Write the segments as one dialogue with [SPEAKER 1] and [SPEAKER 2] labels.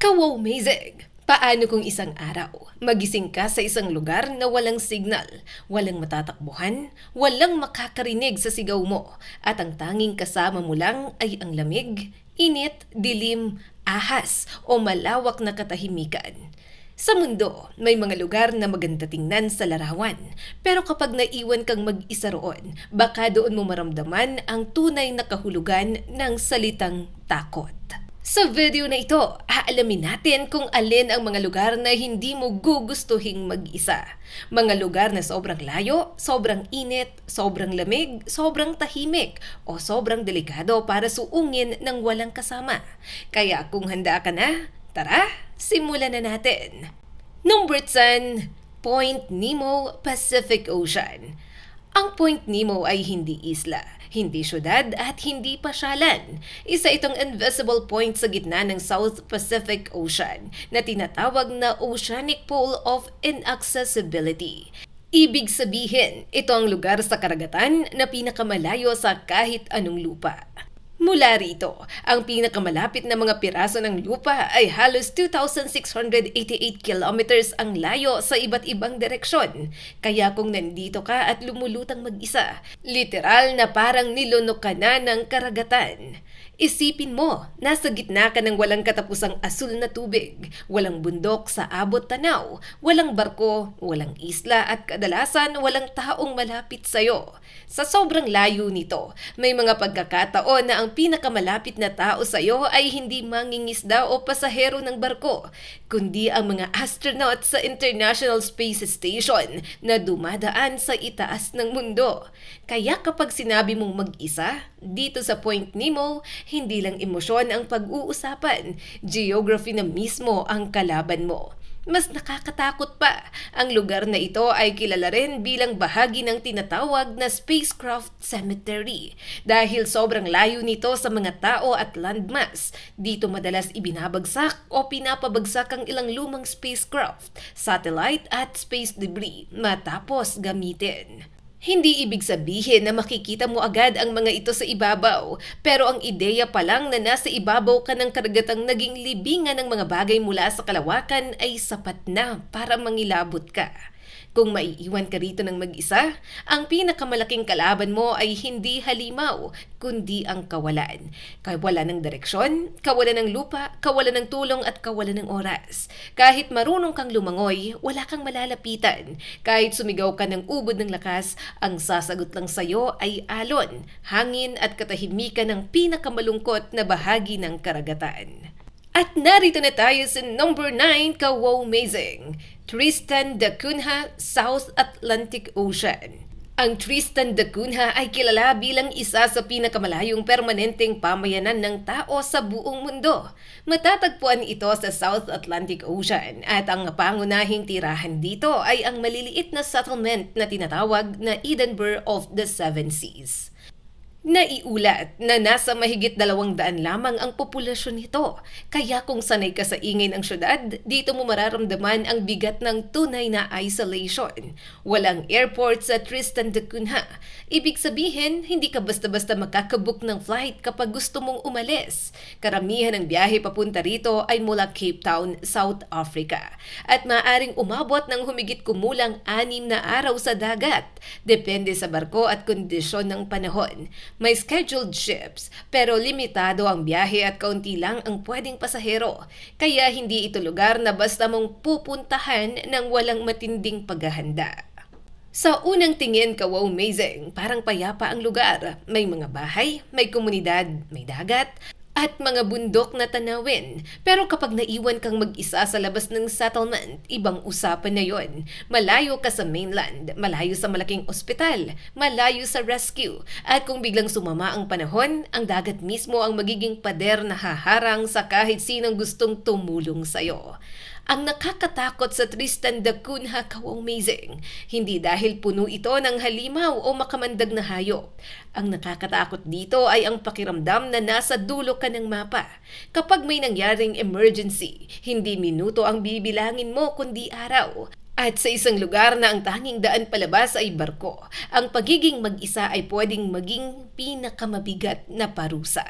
[SPEAKER 1] Ka-wow-mazing! Paano kung isang araw, magising ka sa isang lugar na walang signal, walang matatakbuhan, walang makakarinig sa sigaw mo, at ang tanging kasama mo lang ay ang lamig, init, dilim, ahas o malawak na katahimikan. Sa mundo, may mga lugar na maganda tingnan sa larawan, pero kapag naiwan kang mag-isa roon, baka doon mo maramdaman ang tunay na kahulugan ng salitang takot. Sa video na ito, aalamin natin kung alin ang mga lugar na hindi mo gugustuhing mag-isa. Mga lugar na sobrang layo, sobrang init, sobrang lamig, sobrang tahimik, o sobrang delikado para suungin ng walang kasama. Kaya kung handa ka na, tara, simulan na natin. Number 10, Point Nemo, Pacific Ocean. Ang Point Nemo ay hindi isla, hindi syudad at hindi pasyalan. Isa itong invisible point sa gitna ng South Pacific Ocean na tinatawag na Oceanic Pole of Inaccessibility. Ibig sabihin, ito ang lugar sa karagatan na pinakamalayo sa kahit anong lupa. Mula rito, ang pinakamalapit na mga piraso ng lupa ay halos 2,688 kilometers ang layo sa iba't ibang direksyon. Kaya kung nandito ka at lumulutang mag-isa, literal na parang nilunok ka na ng karagatan. Isipin mo, nasa gitna ka ng walang katapusang asul na tubig, walang bundok sa abot tanaw, walang barko, walang isla at kadalasan walang taong malapit sa'yo. Sa sobrang layo nito, may mga pagkakataon na ang pinakamalapit na tao sa'yo ay hindi mangingisda o pasahero ng barko, kundi ang mga astronaut sa International Space Station na dumadaan sa itaas ng mundo. Kaya kapag sinabi mong mag-isa, dito sa Point Nemo, hindi lang emosyon ang pag-uusapan, geography na mismo ang kalaban mo. Mas nakakatakot pa, ang lugar na ito ay kilala rin bilang bahagi ng tinatawag na spacecraft cemetery. Dahil sobrang layo nito sa mga tao at landmass, dito madalas ibinabagsak o pinapabagsak ang ilang lumang spacecraft, satellite at space debris matapos gamitin. Hindi ibig sabihin na makikita mo agad ang mga ito sa ibabaw, pero ang ideya pa lang na nasa ibabaw ka ng karagatang naging libingan ng mga bagay mula sa kalawakan ay sapat na para mangilabot ka. Kung maiiwan ka rito ng mag-isa, ang pinakamalaking kalaban mo ay hindi halimaw, kundi ang kawalan. Kawalan ng direksyon, kawalan ng lupa, kawalan ng tulong at kawalan ng oras. Kahit marunong kang lumangoy, wala kang malalapitan. Kahit sumigaw ka ng ubod ng lakas, ang sasagot lang sa'yo ay alon, hangin at katahimikan ng pinakamalungkot na bahagi ng karagatan. At narito na tayo sa number 9, ka-wow-mazing. Tristan da Cunha, South Atlantic Ocean. Ang Tristan da Cunha ay kilala bilang isa sa pinakamalayong permanenteng pamayanan ng tao sa buong mundo. Matatagpuan ito sa South Atlantic Ocean at ang pangunahing tirahan dito ay ang maliliit na settlement na tinatawag na Edinburgh of the Seven Seas. Naiulat na nasa mahigit 200 lamang ang populasyon nito. Kaya kung sanay ka sa ingay ng syudad, dito mo mararamdaman ang bigat ng tunay na isolation. Walang airport sa Tristan da Cunha. Ibig sabihin, hindi ka basta-basta makakabook ng flight kapag gusto mong umalis. Karamihan ng biyahe papunta rito ay mula Cape Town, South Africa. At maaring umabot ng humigit kumulang 6 na araw sa dagat. Depende sa barko at kondisyon ng panahon. May scheduled ships, pero limitado ang biyahe at kaunti lang ang pwedeng pasahero. Kaya hindi ito lugar na basta mong pupuntahan ng walang matinding paghahanda. Sa unang tingin, ka-wow-mazing, parang payapa ang lugar. May mga bahay, may komunidad, may dagat, at mga bundok na tanawin. Pero kapag naiwan kang mag-isa sa labas ng settlement, ibang usapan na yon. Malayo ka sa mainland, malayo sa malaking ospital, malayo sa rescue. At kung biglang sumama ang panahon, ang dagat mismo ang magiging pader na haharang sa kahit sinong gustong tumulong sa'yo. Ang nakakatakot sa Tristan da Cunha, ka-wow-mazing, hindi dahil puno ito ng halimaw o makamandag na hayop. Ang nakakatakot dito ay ang pakiramdam na nasa dulo ka ng mapa. Kapag may nangyaring emergency, hindi minuto ang bibilangin mo kundi araw. At sa isang lugar na ang tanging daan palabas ay barko, ang pagiging mag-isa ay pwedeng maging pinakamabigat na parusa.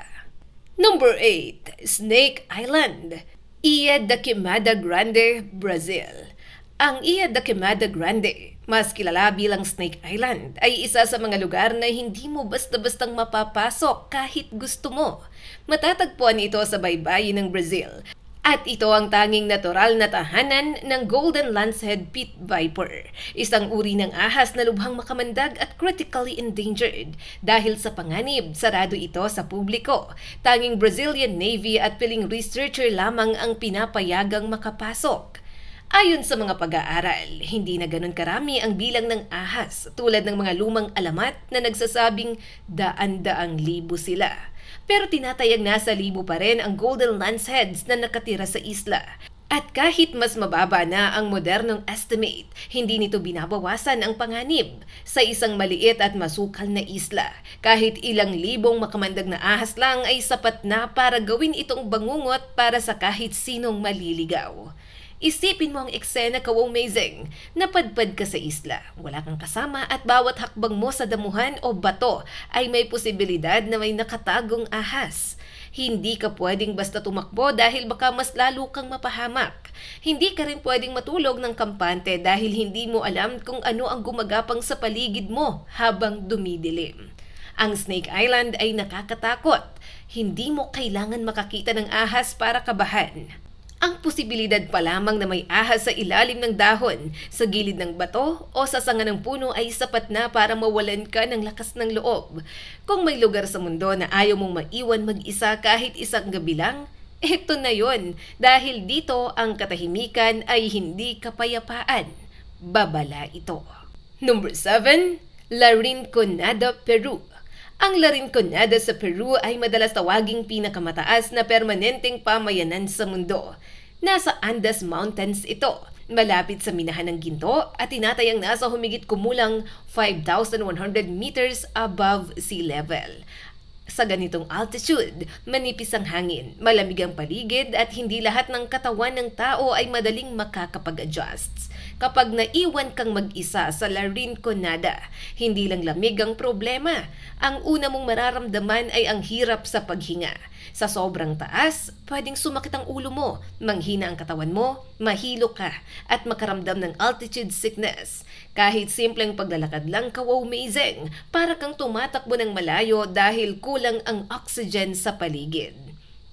[SPEAKER 1] Number 8, Snake Island. Ilha da Queimada Grande, Brazil. Ang Ilha da Queimada Grande, mas kilala bilang Snake Island, ay isa sa mga lugar na hindi mo basta-bastang mapapasok kahit gusto mo. Matatagpuan ito sa baybayin ng Brazil. At ito ang tanging natural na tahanan ng Golden Lancehead Pit Viper, isang uri ng ahas na lubhang makamandag at critically endangered. Dahil sa panganib, sarado ito sa publiko. Tanging Brazilian Navy at piling researcher lamang ang pinapayagang makapasok. Ayon sa mga pag-aaral, hindi na ganun karami ang bilang ng ahas tulad ng mga lumang alamat na nagsasabing daan-daang libo sila. Pero tinatayang nasa libo pa rin ang Golden Lanceheads na nakatira sa isla. At kahit mas mababa na ang modernong estimate, hindi nito binabawasan ang panganib sa isang maliit at masukal na isla. Kahit ilang libong makamandag na ahas lang ay sapat na para gawin itong bangungot para sa kahit sinong maliligaw. Isipin mo ang eksena ka-amazing. Napadpad ka sa isla, wala kang kasama at bawat hakbang mo sa damuhan o bato ay may posibilidad na may nakatagong ahas. Hindi ka pwedeng basta tumakbo dahil baka mas lalo kang mapahamak. Hindi ka rin pwedeng matulog ng kampante dahil hindi mo alam kung ano ang gumagapang sa paligid mo habang dumidilim. Ang Snake Island ay nakakatakot. Hindi mo kailangan makakita ng ahas para kabahan. Ang posibilidad pa lamang na may ahas sa ilalim ng dahon, sa gilid ng bato o sa sanga ng puno ay sapat na para mawalan ka ng lakas ng loob. Kung may lugar sa mundo na ayaw mong maiwan mag-isa kahit isang gabi lang, eto na yon. Dahil dito ang katahimikan ay hindi kapayapaan. Babala ito. Number 7. La Rinconada, Peru. Ang La Rinconada sa Peru ay madalas tawaging pinakamataas na permanenteng pamayanan sa mundo. Nasa Andes Mountains ito, malapit sa minahan ng ginto at tinatayang nasa humigit kumulang 5,100 meters above sea level. Sa ganitong altitude, manipis ang hangin, malamig ang paligid at hindi lahat ng katawan ng tao ay madaling makakapag-adjust. Kapag naiwan kang mag-isa sa La Rinconada, hindi lang lamig ang problema. Ang una mong mararamdaman ay ang hirap sa paghinga. Sa sobrang taas, pwedeng sumakit ang ulo mo, manghina ang katawan mo, mahilo ka, at makaramdam ng altitude sickness. Kahit simpleng paglalakad lang ka-amazing, para kang tumatakbo ng malayo dahil kulang ang oxygen sa paligid.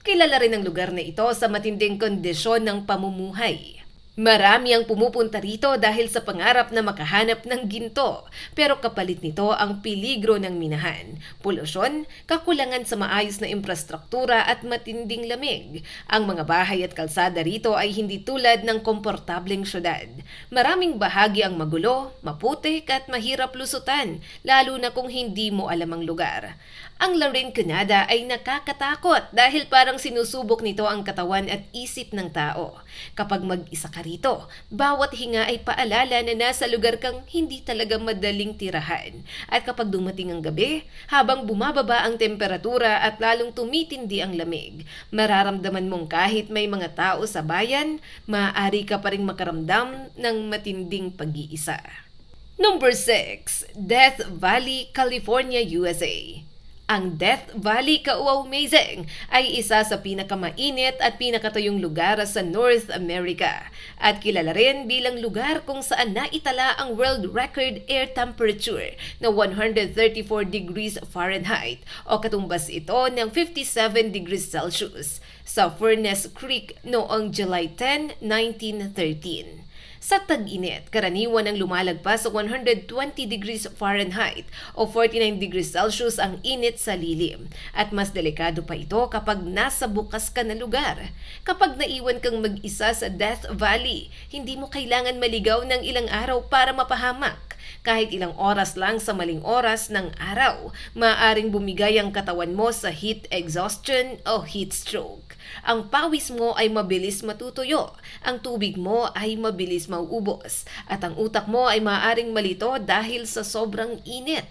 [SPEAKER 1] Kilala rin ang lugar na ito sa matinding kondisyon ng pamumuhay. Marami ang pumupunta rito dahil sa pangarap na makahanap ng ginto, pero kapalit nito ang peligro ng minahan, polusyon, kakulangan sa maayos na infrastruktura at matinding lamig. Ang mga bahay at kalsada rito ay hindi tulad ng komportableng syudad. Maraming bahagi ang magulo, maputik at mahirap lusutan, lalo na kung hindi mo alam ang lugar. Ang La Rinconada ay nakakatakot dahil parang sinusubok nito ang katawan at isip ng tao. Kapag mag-isa ka rito, bawat hinga ay paalala na nasa lugar kang hindi talaga madaling tirahan. At kapag dumating ang gabi, habang bumababa ang temperatura at lalong tumitindi ang lamig, mararamdaman mong kahit may mga tao sa bayan, maaari ka pa ring makaramdam ng matinding pag-iisa. Number 6. Death Valley, California, USA. Ang Death Valley, ka-amazing, ay isa sa pinakamainit at pinakatayong lugar sa North America at kilala rin bilang lugar kung saan naitala ang world record air temperature na 134 degrees Fahrenheit o katumbas ito ng 57 degrees Celsius sa Furnace Creek noong July 10, 1913. Sa tag-init, karaniwan ang lumalagpas sa 120 degrees Fahrenheit o 49 degrees Celsius ang init sa lilim. At mas delikado pa ito kapag nasa bukas ka na lugar. Kapag naiwan kang mag-isa sa Death Valley, hindi mo kailangan maligaw ng ilang araw para mapahamak. Kahit ilang oras lang sa maling oras ng araw, maaaring bumigay ang katawan mo sa heat exhaustion o heat stroke. Ang pawis mo ay mabilis matutuyo, ang tubig mo ay mabilis mauubos, at ang utak mo ay maaaring malito dahil sa sobrang init.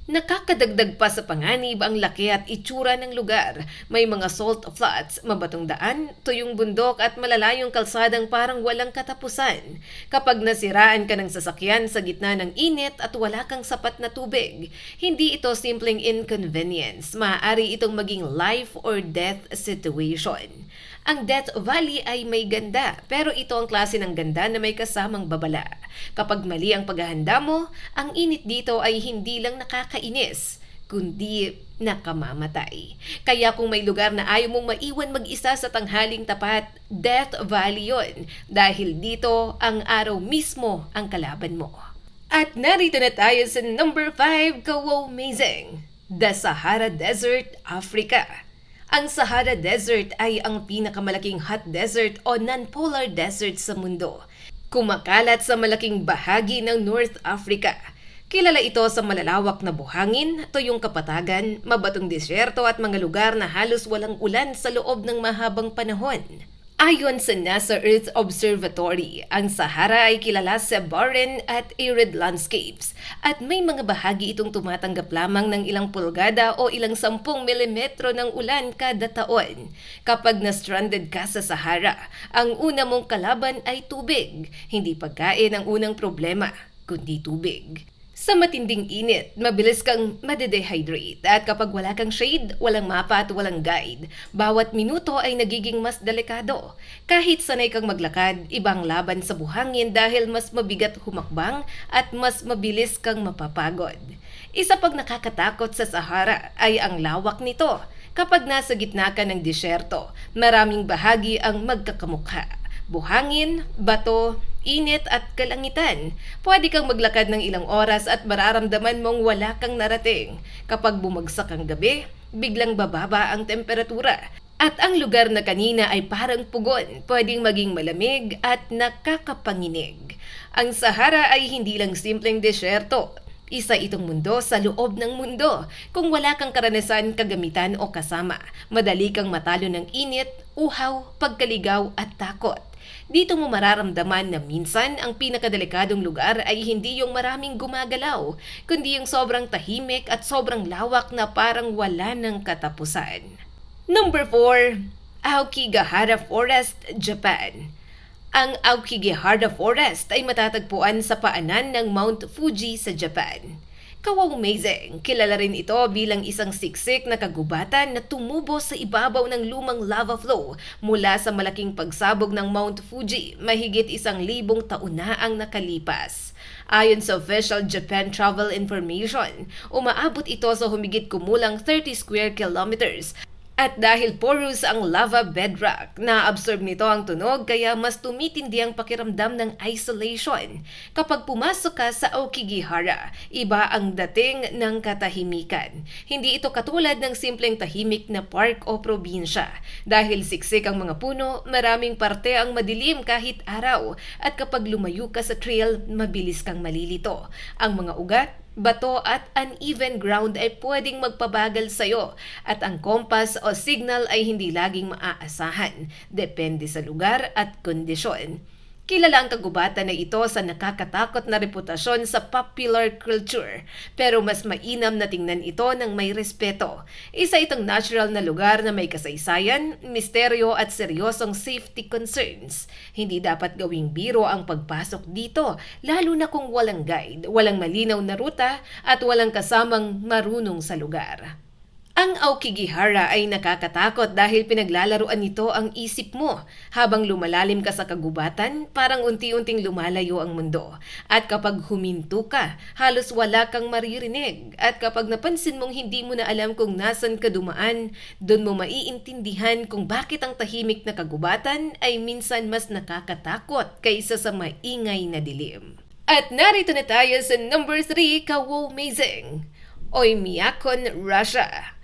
[SPEAKER 1] Nakakadagdag pa sa panganib ang laki at itsura ng lugar. May mga salt flats, mabatong daan, tuyong bundok at malalayong kalsadang parang walang katapusan. Kapag nasiraan ka ng sasakyan sa gitna ng init at wala kang sapat na tubig, hindi ito simpleng inconvenience. Maaari itong maging life or death situation. Ang Death Valley ay may ganda, pero ito ang klase ng ganda na may kasamang babala. Kapag mali ang paghahanda mo, ang init dito ay hindi lang nakakainis, kundi nakamamatay. Kaya kung may lugar na ayaw mong maiwan mag-isa sa tanghaling tapat, Death Valley yon. Dahil dito, ang araw mismo ang kalaban mo. At narito na tayo sa number 5, Amazing! The Sahara Desert, Africa. Ang Sahara Desert ay ang pinakamalaking hot desert o non-polar desert sa mundo. Kumakalat sa malaking bahagi ng North Africa. Kilala ito sa malalawak na buhangin, tuyong kapatagan, mabatong disyerto at mga lugar na halos walang ulan sa loob ng mahabang panahon. Ayon sa NASA Earth Observatory, ang Sahara ay kilala sa barren at arid landscapes at may mga bahagi itong tumatanggap lamang ng ilang pulgada o ilang 10 milimetro ng ulan kada taon. Kapag na-stranded ka sa Sahara, ang una mong kalaban ay tubig. Hindi pagkain ang unang problema, kundi tubig. Sa matinding init, mabilis kang madedehydrate at kapag wala kang shade, walang mapa at walang guide, bawat minuto ay nagiging mas delikado. Kahit sanay kang maglakad, ibang laban sa buhangin dahil mas mabigat humakbang at mas mabilis kang mapapagod. Isa pag nakakatakot sa Sahara ay ang lawak nito. Kapag nasa gitna ka ng disyerto, maraming bahagi ang magkakamukha. Buhangin, bato, init at kalangitan. Pwede kang maglakad ng ilang oras at mararamdaman mong wala kang narating. Kapag bumagsak ang gabi, biglang bababa ang temperatura. At ang lugar na kanina ay parang pugon, pwedeng maging malamig at nakakapanginig. Ang Sahara ay hindi lang simpleng disyerto. Isa itong mundo sa loob ng mundo. Kung wala kang karanasan, kagamitan o kasama, madali kang matalo ng init, uhaw, pagkaligaw at takot. Dito mo mararamdaman na minsan ang pinakadelikadong lugar ay hindi yung maraming gumagalaw, kundi yung sobrang tahimik at sobrang lawak na parang wala ng katapusan. Number 4, Aokigahara Forest, Japan. Ang Aokigahara Forest ay matatagpuan sa paanan ng Mount Fuji sa Japan. Amazing! Kilala rin ito bilang isang siksik na kagubatan na tumubo sa ibabaw ng lumang lava flow mula sa malaking pagsabog ng Mount Fuji mahigit 1,000 taon na ang nakalipas. Ayon sa official Japan Travel Information, umaabot ito sa humigit kumulang 30 square kilometers. At dahil porous ang lava bedrock, na-absorb nito ang tunog kaya mas tumitindi ang pakiramdam ng isolation. Kapag pumasok ka sa Aokigahara, iba ang dating ng katahimikan. Hindi ito katulad ng simpleng tahimik na park o probinsya. Dahil siksik ang mga puno, maraming parte ang madilim kahit araw. At kapag lumayo ka sa trail, mabilis kang malilito. Ang mga ugat, bato at uneven ground ay pwedeng magpabagal sa'yo at ang compass o signal ay hindi laging maaasahan, depende sa lugar at kondisyon. Kilala ang kagubatan na ito sa nakakatakot na reputasyon sa popular culture, pero mas mainam na tingnan ito ng may respeto. Isa itong natural na lugar na may kasaysayan, misteryo at seryosong safety concerns. Hindi dapat gawing biro ang pagpasok dito, lalo na kung walang guide, walang malinaw na ruta at walang kasamang marunong sa lugar. Ang Aokigahara ay nakakatakot dahil pinaglalaruan nito ang isip mo. Habang lumalalim ka sa kagubatan, parang unti-unting lumalayo ang mundo. At kapag huminto ka, halos wala kang maririnig. At kapag napansin mong hindi mo na alam kung nasan ka dumaan, doon mo maiintindihan kung bakit ang tahimik na kagubatan ay minsan mas nakakatakot kaysa sa maingay na dilim. At narito na tayo sa number 3, Amazing! Oymyakon, Russia.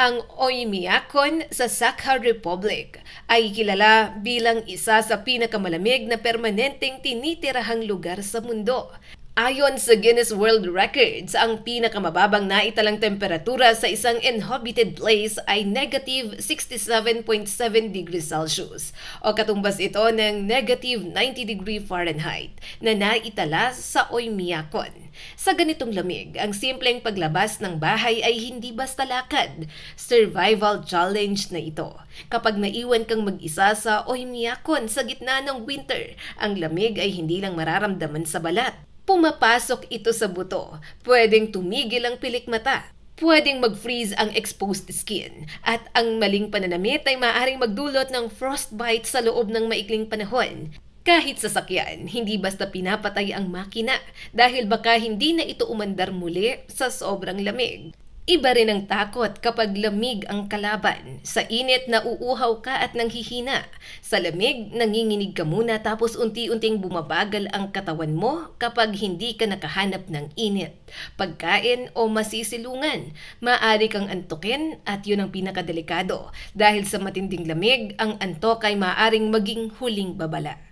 [SPEAKER 1] Ang Oymyakon sa Sakha Republic ay kilala bilang isa sa pinakamalamig na permanenteng tinitirahang lugar sa mundo. Ayon sa Guinness World Records, ang pinakamababang naitalang temperatura sa isang inhabited place ay negative 67.7 degrees Celsius o katumbas ito ng negative 90 degree Fahrenheit na naitala sa Oymyakon. Sa ganitong lamig, ang simpleng paglabas ng bahay ay hindi basta lakad. Survival challenge na ito. Kapag naiwan kang mag-isa sa Oymyakon sa gitna ng winter, ang lamig ay hindi lang mararamdaman sa balat. Pumapasok ito sa buto. Pwedeng tumigil ang pilikmata. Pwedeng mag-freeze ang exposed skin at ang maling pananamit ay maaaring magdulot ng frostbite sa loob ng maikling panahon. Kahit sasakyan, hindi basta pinapatay ang makina dahil baka hindi na ito umandar muli sa sobrang lamig. Iba rin ang takot kapag lamig ang kalaban. Sa init, nauuhaw ka at nanghihina. Sa lamig, nanginginig ka muna tapos unti-unting bumabagal ang katawan mo kapag hindi ka nakahanap ng init, pagkain o masisilungan. Maaari kang antukin at yun ang pinakadelikado. Dahil sa matinding lamig, ang antok ay maaaring maging huling babala.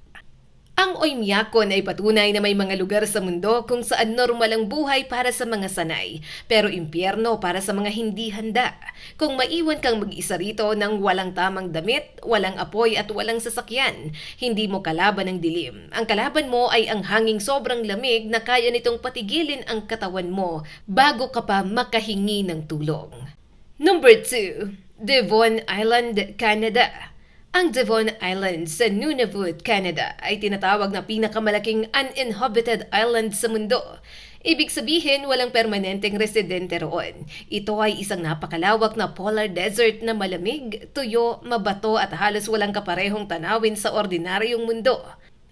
[SPEAKER 1] Ang Oymyakon ay patunay na may mga lugar sa mundo kung saan normal ang buhay para sa mga sanay, pero impyerno para sa mga hindi handa. Kung maiwan kang mag-isa rito ng walang tamang damit, walang apoy at walang sasakyan, hindi mo kalaban ang dilim. Ang kalaban mo ay ang hanging sobrang lamig na kaya nitong patigilin ang katawan mo bago ka pa makahingi ng tulong. Number 2. Devon Island, Canada. Ang Devon Island sa Nunavut, Canada ay tinatawag na pinakamalaking uninhabited island sa mundo. Ibig sabihin, walang permanenteng residente roon. Ito ay isang napakalawak na polar desert na malamig, tuyo, mabato at halos walang kaparehong tanawin sa ordinaryong mundo.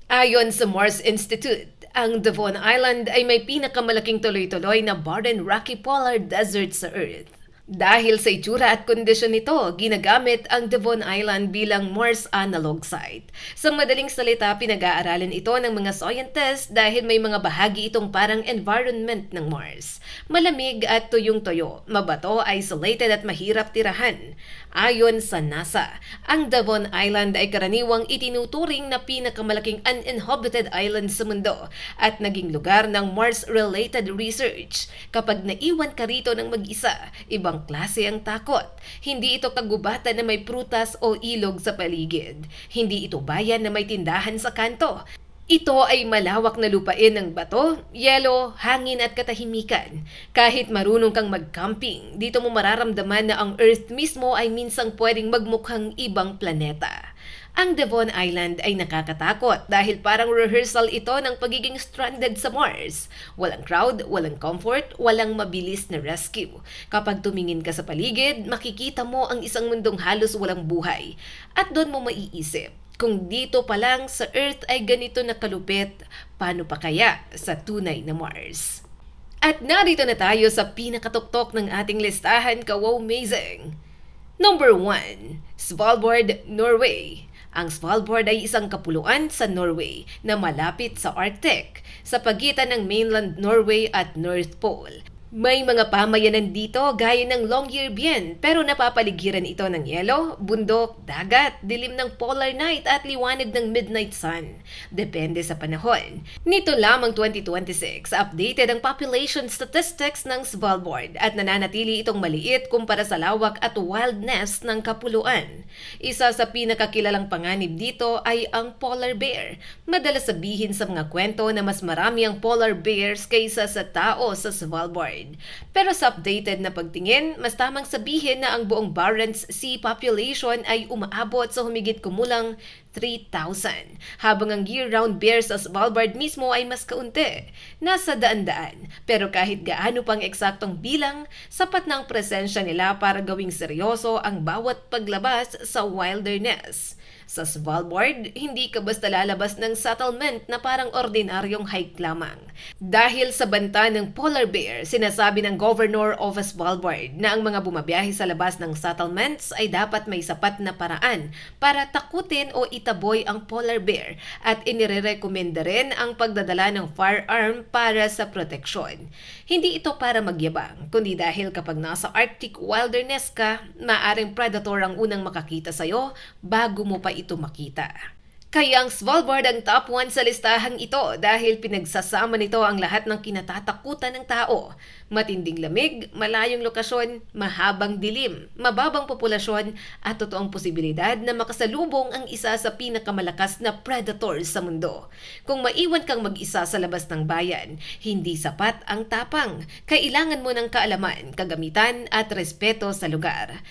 [SPEAKER 1] Ayon sa Mars Institute, ang Devon Island ay may pinakamalaking tuloy-tuloy na barren rocky polar desert sa Earth. Dahil sa itsura at kondisyon nito, ginagamit ang Devon Island bilang Mars analog site. Sa madaling salita, pinag-aaralan ito ng mga scientists dahil may mga bahagi itong parang environment ng Mars. Malamig at tuyong-tuyo, mabato, isolated at mahirap tirahan. Ayon sa NASA, ang Devon Island ay karaniwang itinuturing na pinakamalaking uninhabited island sa mundo at naging lugar ng Mars-related research. Kapag naiwan ka rito ng mag-isa, ibang klase ang takot. Hindi ito kagubatan na may prutas o ilog sa paligid. Hindi ito bayan na may tindahan sa kanto. Ito ay malawak na lupain ng bato, yelo, hangin at katahimikan. Kahit marunong kang mag-camping, dito mo mararamdaman na ang Earth mismo ay minsang pwedeng magmukhang ibang planeta. Ang Devon Island ay nakakatakot dahil parang rehearsal ito ng pagiging stranded sa Mars. Walang crowd, walang comfort, walang mabilis na rescue. Kapag tumingin ka sa paligid, makikita mo ang isang mundong halos walang buhay. At doon mo maiisip, kung dito pa lang sa Earth ay ganito na kalupit, paano pa kaya sa tunay na Mars? At narito na tayo sa pinakatuktok ng ating listahan, ka-wow-mazing! Number 1. Svalbard, Norway. Ang Svalbard ay isang kapuluan sa Norway na malapit sa Arctic, sa pagitan ng mainland Norway at North Pole. May mga pamayanan dito gaya ng Longyearbyen pero napapaligiran ito ng yelo, bundok, dagat, dilim ng polar night at liwanag ng midnight sun. Depende sa panahon. Nito lamang 2026, updated ang population statistics ng Svalbard at nananatili itong maliit kumpara sa lawak at wildness ng kapuluan. Isa sa pinakakilalang panganib dito ay ang polar bear. Madalas sabihin sa mga kwento na mas marami ang polar bears kaysa sa tao sa Svalbard. Pero sa updated na pagtingin, mas tamang sabihin na ang buong Barents Sea population ay umaabot sa humigit kumulang 3,000, habang ang year-round bears sa Svalbard mismo ay mas kaunti, nasa daan-daan. Pero kahit gaano pang eksaktong bilang, sapat na ang presensya nila para gawing seryoso ang bawat paglabas sa wilderness. Sa Svalbard, hindi ka basta lalabas ng settlement na parang ordinaryong hike lamang. Dahil sa banta ng polar bear, sinasabi ng Governor of Svalbard na ang mga bumabiyahe sa labas ng settlements ay dapat may sapat na paraan para takutin o itaboy ang polar bear at inirerekomenda rin ang pagdadala ng firearm para sa proteksyon. Hindi ito para magyabang, kundi dahil kapag nasa Arctic wilderness ka, maaring predator ang unang makakita sa'yo bago mo pa ito makita. Kaya ang Svalbard ang top 1 sa listahang ito dahil pinagsasama nito ang lahat ng kinatatakutan ng tao. Matinding lamig, malayong lokasyon, mahabang dilim, mababang populasyon at totoong posibilidad na makasalubong ang isa sa pinakamalakas na predator sa mundo. Kung maiwan kang mag-isa sa labas ng bayan, hindi sapat ang tapang. Kailangan mo ng kaalaman, kagamitan at respeto sa lugar.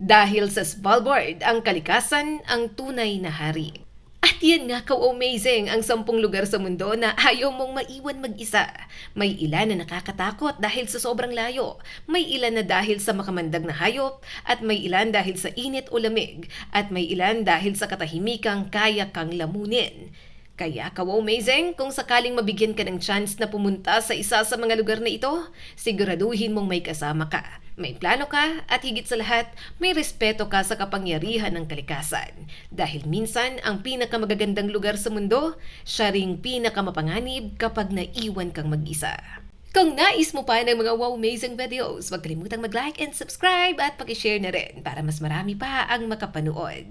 [SPEAKER 1] Dahil sa Svalbard, ang kalikasan ang tunay na hari. At yan nga ka-amazing ang 10 lugar sa mundo na ayaw mong maiwan mag-isa. May ilan na nakakatakot dahil sa sobrang layo, may ilan na dahil sa makamandag na hayop, at may ilan dahil sa init o lamig, at may ilan dahil sa katahimikang kaya kang lamunin. Kaya ka-amazing kung sakaling mabigyan ka ng chance na pumunta sa isa sa mga lugar na ito, siguraduhin mong may kasama ka. May plano ka at higit sa lahat, may respeto ka sa kapangyarihan ng kalikasan. Dahil minsan, ang pinakamagagandang lugar sa mundo, siya ring pinakamapanganib kapag naiwan kang mag-isa. Kung nais mo pa ng mga wow amazing videos, huwag kalimutang mag-like and subscribe at pakishare na rin para mas marami pa ang makapanood.